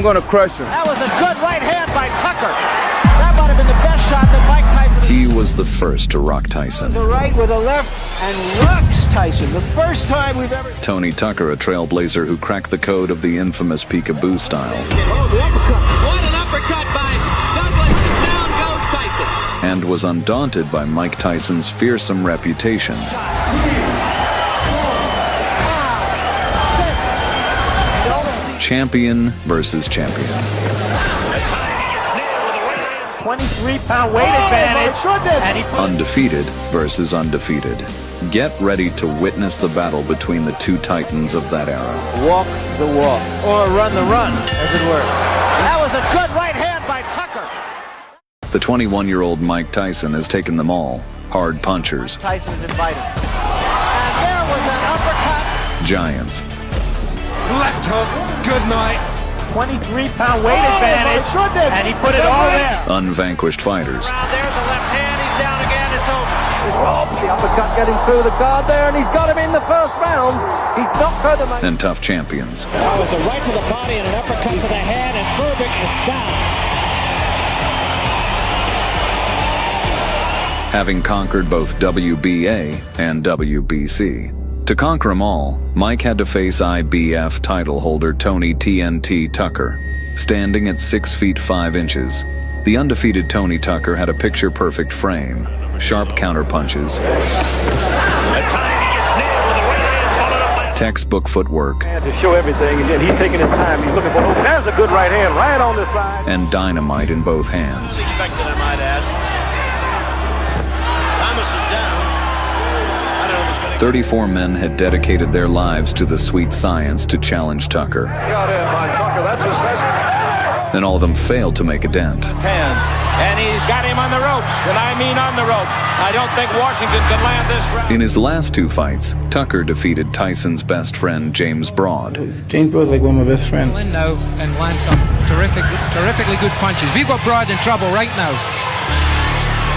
going to crush him. That was a good right hand by Tucker. That might have been the best shot that Mike Tyson. He was the first to rock Tyson. The right with a left and rocks Tyson. The first time we've ever. Tony Tucker, a trailblazer who cracked the code of the infamous peekaboo style. Oh, the uppercut. What an uppercut by Douglas. Down goes Tyson. And was undaunted by Mike Tyson's fearsome reputation. Champion versus champion. 23-pound weight advantage. And he Undefeated versus undefeated. Get ready to witness the battle between the two titans of that era. walk the walk. Or run the run, as it were. That was a good right hand by Tucker. The 21-year-old Mike Tyson has taken them all. Hard punchers. Tyson's invited. And there was an uppercut. Giants. Left hook. Good night. 23-pound weight advantage. And he put it all there. Unvanquished fighters. There's a left hand. He's down again. It's over. The uppercut getting through the guard there, and he's got him in the first round. He's knocked her the And tough champions. That was a right to the body and an uppercut to the head, and Burbick is down. Having conquered both WBA and WBC. To conquer them all, Mike had to face IBF title holder Tony TNT Tucker, standing at 6 feet 5 inches. The undefeated Tony Tucker had a picture-perfect frame, sharp counterpunches, textbook footwork, To show everything, and then he's taking his time. He's looking for. Oh, there's a good right hand right on the side. and dynamite in both hands. Expected, I might add. Thomas is down. I don't know what's going to 34 men had dedicated their lives to the sweet science to challenge Tucker, Got in by Tucker. That's his best. and all of them failed to make a dent. And he got him on the ropes, and I mean on the ropes. I don't think Washington can land this round. In his last two fights, Tucker defeated Tyson's best friend James Broad. James Broad's like one of my best friends. Now and land some terrifically good punches. We've got Broad in trouble right now.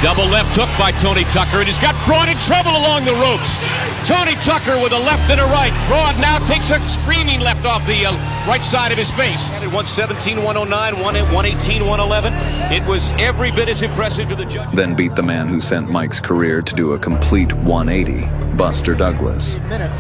Double left hook by Tony Tucker, and he's got Broad in trouble along the ropes. Tony Tucker with a left and a right. Broad now takes a screaming left off the right side of his face. At 117, 109, 118, 111. It was every bit as impressive to the judge. Then beat the man who sent Mike's career to do a complete 180, Buster Douglas. minutes,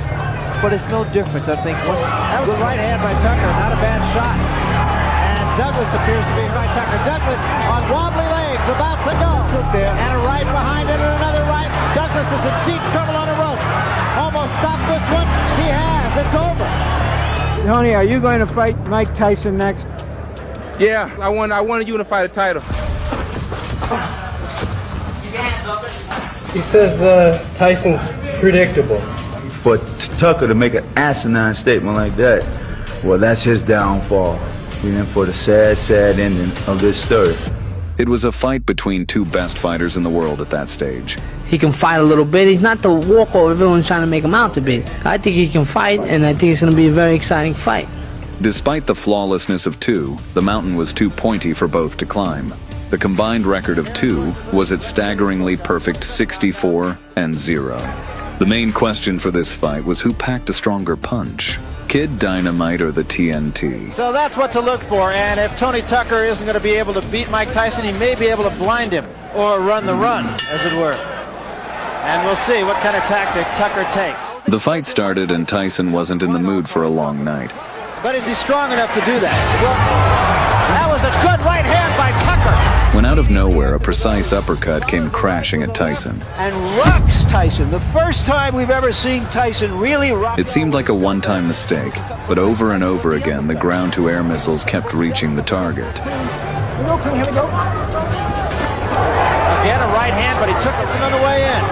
but it's no difference, I think. That was a right hand by Tucker, not a bad shot. And Douglas appears to be by Tucker. Douglas on wobbly legs, about to go. And a right behind it and another right. Douglas is in deep trouble on the ropes. Almost stopped this one. He has. It's over. Tony, are you going to fight Mike Tyson next? Yeah, I want to unify the title. He says Tyson's predictable. For Tucker to make an asinine statement like that, well, that's his downfall. And for the sad ending of this story. It was a fight between two best fighters in the world at that stage. He can fight a little bit. He's not the walkover everyone's trying to make him out to be. I think he can fight, and I think it's going to be a very exciting fight. Despite the flawlessness of two, the mountain was too pointy for both to climb. The combined record of two was its staggeringly perfect 64-0. The main question for this fight was who packed a stronger punch, Kid Dynamite or the TNT? So that's what to look for. And if Tony Tucker isn't going to be able to beat Mike Tyson, he may be able to blind him or run the run, as it were. And we'll see what kind of tactic Tucker takes. The fight started and Tyson wasn't in the mood for a long night. But is he strong enough to do that? That was a good right hand by Tucker. When out of nowhere, a precise uppercut came crashing at Tyson. And rocks Tyson. The first time we've ever seen Tyson really rock. It seemed like a one-time mistake, but over and over again, the ground-to-air missiles kept reaching the target. Again, a right hand, but he took it on the way in.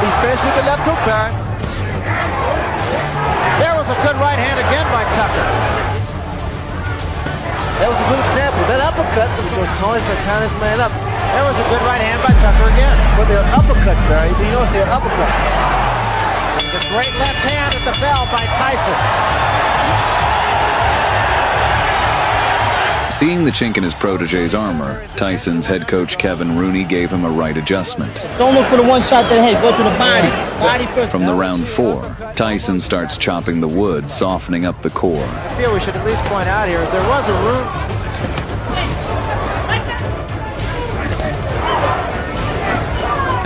He's faced with the left hook there. There was a good right hand again by Tucker. That was a good example. That uppercut was because Tony's been tying his man up. There was a good right hand by Tucker again. But they're uppercuts, Barry. You notice they're uppercuts. The great left hand at the bell by Tyson. Seeing the chink in his protege's armor, Tyson's head coach Kevin Rooney gave him a right adjustment. Don't look for the one shot to the head. Go to the body. Body first. From the round 4, Tyson starts chopping the wood, softening up the core. I feel we should at least point out here is there was a room.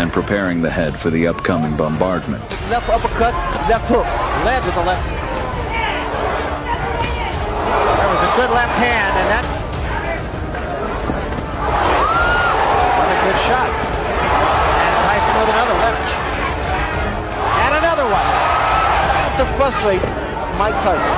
And preparing the head for the upcoming bombardment. Left uppercut, left hooks. Led with the left. There was a good left hand, and that's what a good shot. And Tyson with another left. And another one. That's to frustrate Mike Tyson.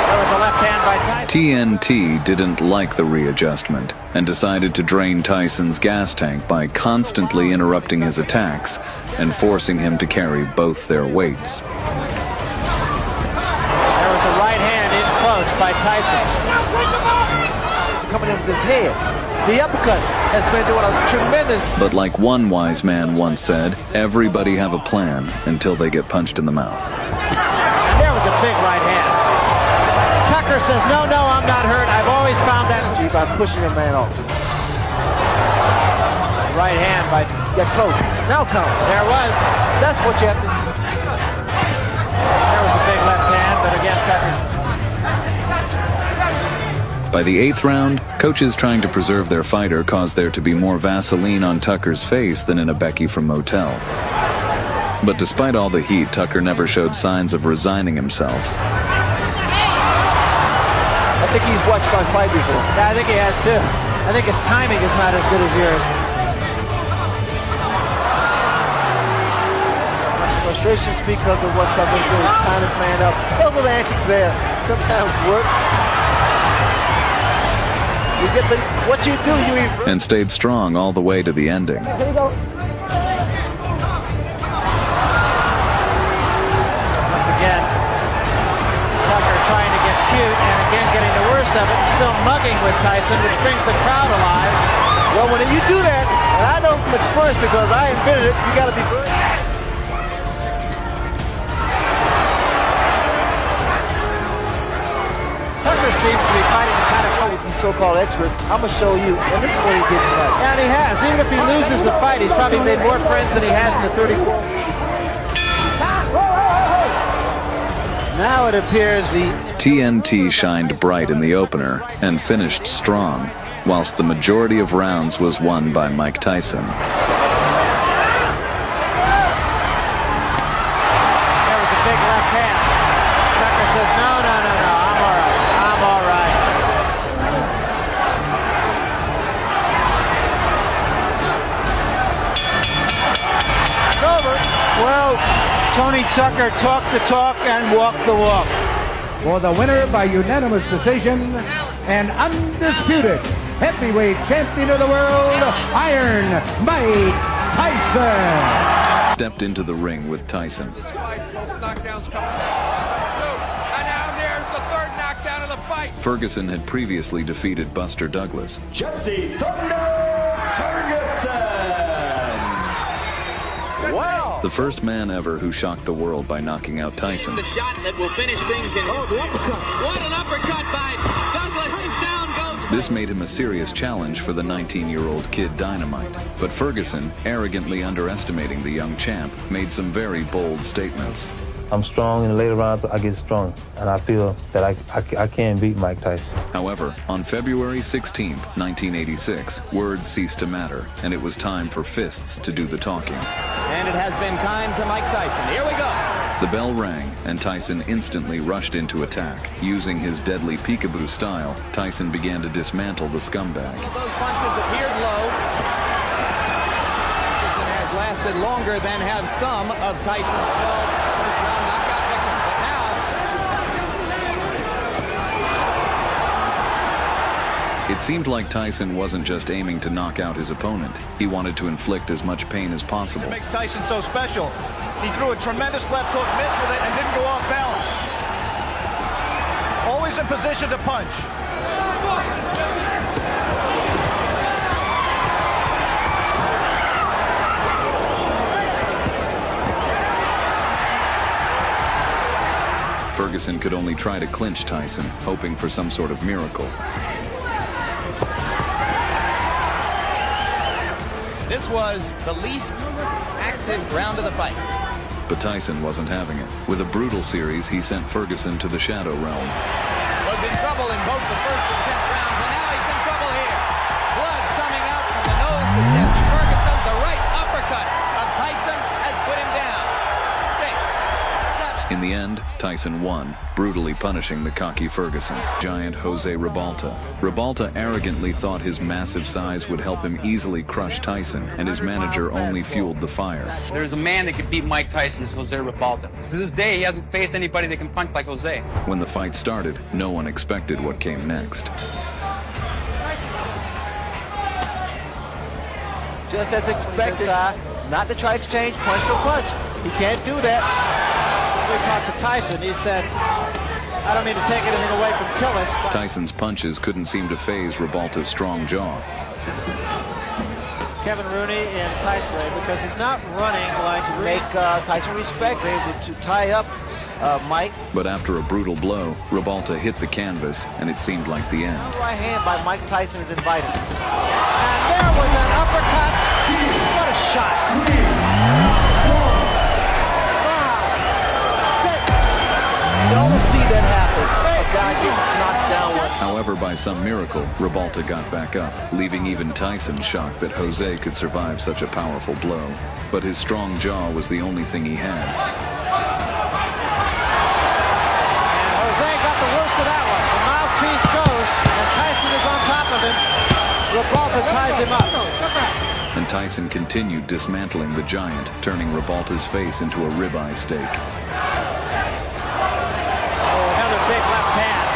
There was a left hand by Tyson. TNT didn't like the readjustment and decided to drain Tyson's gas tank by constantly interrupting his attacks and forcing him to carry both their weights. There was a right hand in close by Tyson. Coming in with his head. The uppercut has been doing a tremendous... But like one wise man once said, everybody have a plan until they get punched in the mouth. And there was a big right hand. Tucker says, no, I'm not hurt. I've always found that by pushing a man off. right hand by... Get close. Now count. There was. That's what you have to... There was a big left hand, but again, Tucker. By the 8th round, coaches trying to preserve their fighter caused there to be more Vaseline on Tucker's face than in a Becky from Motel. But despite all the heat, Tucker never showed signs of resigning himself. I think he's watched my fight before. Yeah, I think he has too. I think his timing is not as good as yours. Frustrations because of what Tucker's doing. He's tying his man up. Those little antics there sometimes work. You get the, what you do, you eat. And stayed strong all the way to the ending. Here you go. Once again, Tucker trying to get cute and again getting the worst of it, still mugging with Tyson, which brings the crowd alive. Well, when you do that, and I know from experience because I invented it, you got to be good. Tucker seems to be fighting the kind of With these so-called experts, I'm going to show you, and this is what he did tonight. and he has. Even if he loses the fight, he's probably made more friends than he has in the 34. Now it appears the TNT shined bright in the opener and finished strong, whilst the majority of rounds was won by Mike Tyson. There was a big left hand. Tucker says, no, I'm all right. I'm all right. It's over. Well, Tony Tucker talked the talk and walked the walk. For the winner by unanimous decision and undisputed heavyweight champion of the world, Iron Mike Tyson. Stepped into the ring with Tyson. Ferguson had previously defeated Buster Douglas. Jesse Thunder Ferguson! Wow! The first man ever who shocked the world by knocking out Tyson. The shot that will finish things in. Oh, the uppercut. What an uppercut by Douglas, and down goes. This made him a serious challenge for the 19-year-old Kid Dynamite. But Ferguson, arrogantly underestimating the young champ, made some very bold statements. I'm strong in the later rounds, I get strong, and I feel that I can beat Mike Tyson. However, on February 16th, 1986, words ceased to matter, and it was time for fists to do the talking. And it has been kind to Mike Tyson. Here we go. The bell rang, and Tyson instantly rushed into attack. Using his deadly peekaboo style, Tyson began to dismantle the scumbag. Those punches appeared low. Tyson has lasted longer than have some of Tyson's 12 first-round knockout victims. But now, it seemed like Tyson wasn't just aiming to knock out his opponent. He wanted to inflict as much pain as possible. What makes Tyson so special? He threw a tremendous left hook, missed with it, and didn't go off balance. Always in position to punch. Ferguson could only try to clinch Tyson, hoping for some sort of miracle. This was the least active round of the fight. But Tyson wasn't having it. With a brutal series, he sent Ferguson to the shadow realm. Was in trouble in both the first and 10th rounds, and now he's in trouble here. Blood coming out from the nose of Jesse Ferguson. The right uppercut of Tyson has put him down. 6, 7. In the end, Tyson won, brutally punishing the cocky Ferguson, giant Jose Ribalta. Ribalta arrogantly thought his massive size would help him easily crush Tyson, and his manager only fueled the fire. There's a man that could beat Mike Tyson, it's Jose Ribalta. To this day, he hasn't faced anybody that can punch like Jose. When the fight started, no one expected what came next. Just as expected, not to try to exchange punch for punch. He can't do that. We talked to Tyson. He said, I don't mean to take anything away from Tillis. Tyson's punches couldn't seem to faze Ribalta's strong jaw. Kevin Rooney and Tyson, because he's not running like to make Tyson respect, able to tie up Mike. But after a brutal blow, Ribalta hit the canvas, and it seemed like the end. Right hand by Mike Tyson is invited. And there was an uppercut. What a shot. You don't see that happen. A guy gets knocked down. However, by some miracle, Ribalta got back up, leaving even Tyson shocked that Jose could survive such a powerful blow. But his strong jaw was the only thing he had. And Jose got the worst of that one. The mouthpiece goes, and Tyson is on top of him. Ribalta ties him up. And Tyson continued dismantling the giant, turning Ribalta's face into a ribeye steak. Big left hand.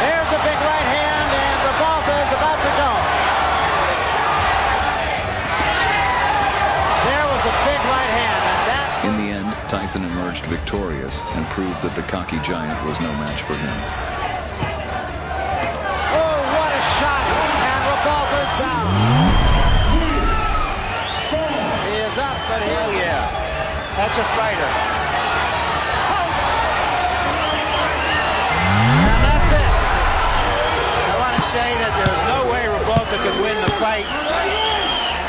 There's a big right hand, and Ribalta is about to go. There was a big right hand, and that... In the end, Tyson emerged victorious and proved that the cocky giant was no match for him. Oh, what a shot! And Ribalta's down. Up, but hell yeah, that's a fighter. And that's it. I want to say that there's no way Ribalta could win the fight,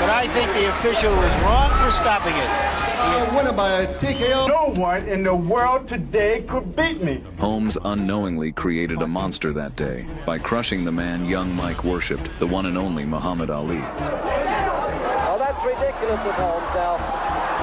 but I think the official was wrong for stopping it. I won by a TKO. No one in the world today could beat me. Holmes unknowingly created a monster that day by crushing the man young Mike worshipped, the one and only Muhammad Ali. That's ridiculous of Holmes now.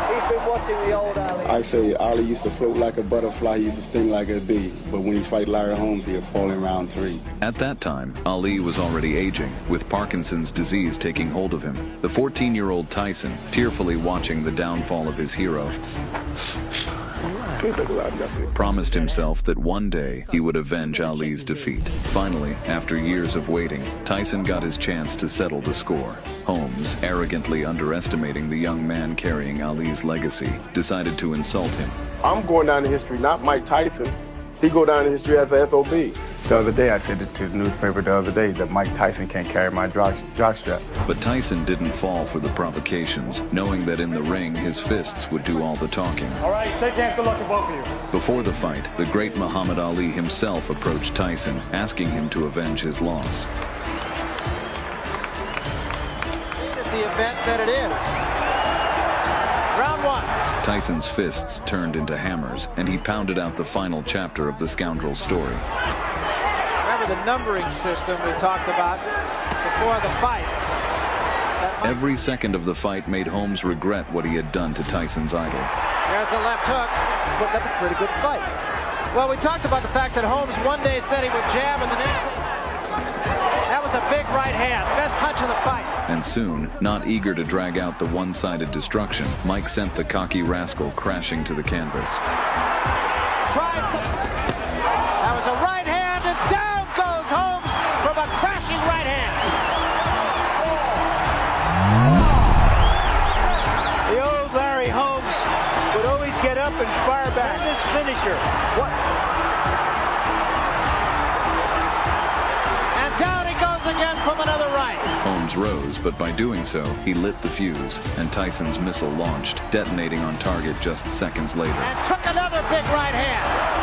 He's been watching the old Ali. I say Ali used to float like a butterfly, he used to sting like a bee. But when he fight Larry Holmes, he'll fall in round 3. At that time, Ali was already aging, with Parkinson's disease taking hold of him. The 14-year-old Tyson, tearfully watching the downfall of his hero, promised himself that one day he would avenge Ali's defeat. Finally, after years of waiting, Tyson got his chance to settle the score. Holmes, arrogantly underestimating the young man carrying Ali's legacy, decided to insult him. I'm going down in history, not Mike Tyson. He go down in history as the FOB. The other day, I said it to the newspaper that Mike Tyson can't carry my jockstrap. But Tyson didn't fall for the provocations, knowing that in the ring his fists would do all the talking. All right, shake hands, good luck to both of you. Before the fight, the great Muhammad Ali himself approached Tyson, asking him to avenge his loss. The event that it is. Round 1. Tyson's fists turned into hammers, and he pounded out the final chapter of the scoundrel's story. Remember the numbering system we talked about before the fight. Every second of the fight made Holmes regret what he had done to Tyson's idol. There's a left hook. But that was a pretty good fight. Well, we talked about the fact that Holmes one day said he would jab, and the next day... That was a big right hand. Best punch of the fight. And soon, not eager to drag out the one-sided destruction, Mike sent the cocky rascal crashing to the canvas. Tries to... That was a right hand, and down goes Holmes from a crashing right hand. The old Larry Holmes would always get up and fire back. This finisher. What? And down he goes again from another right. Holmes flames rose, but by doing so, he lit the fuse, and Tyson's missile launched, detonating on target just seconds later. And took another big right hand.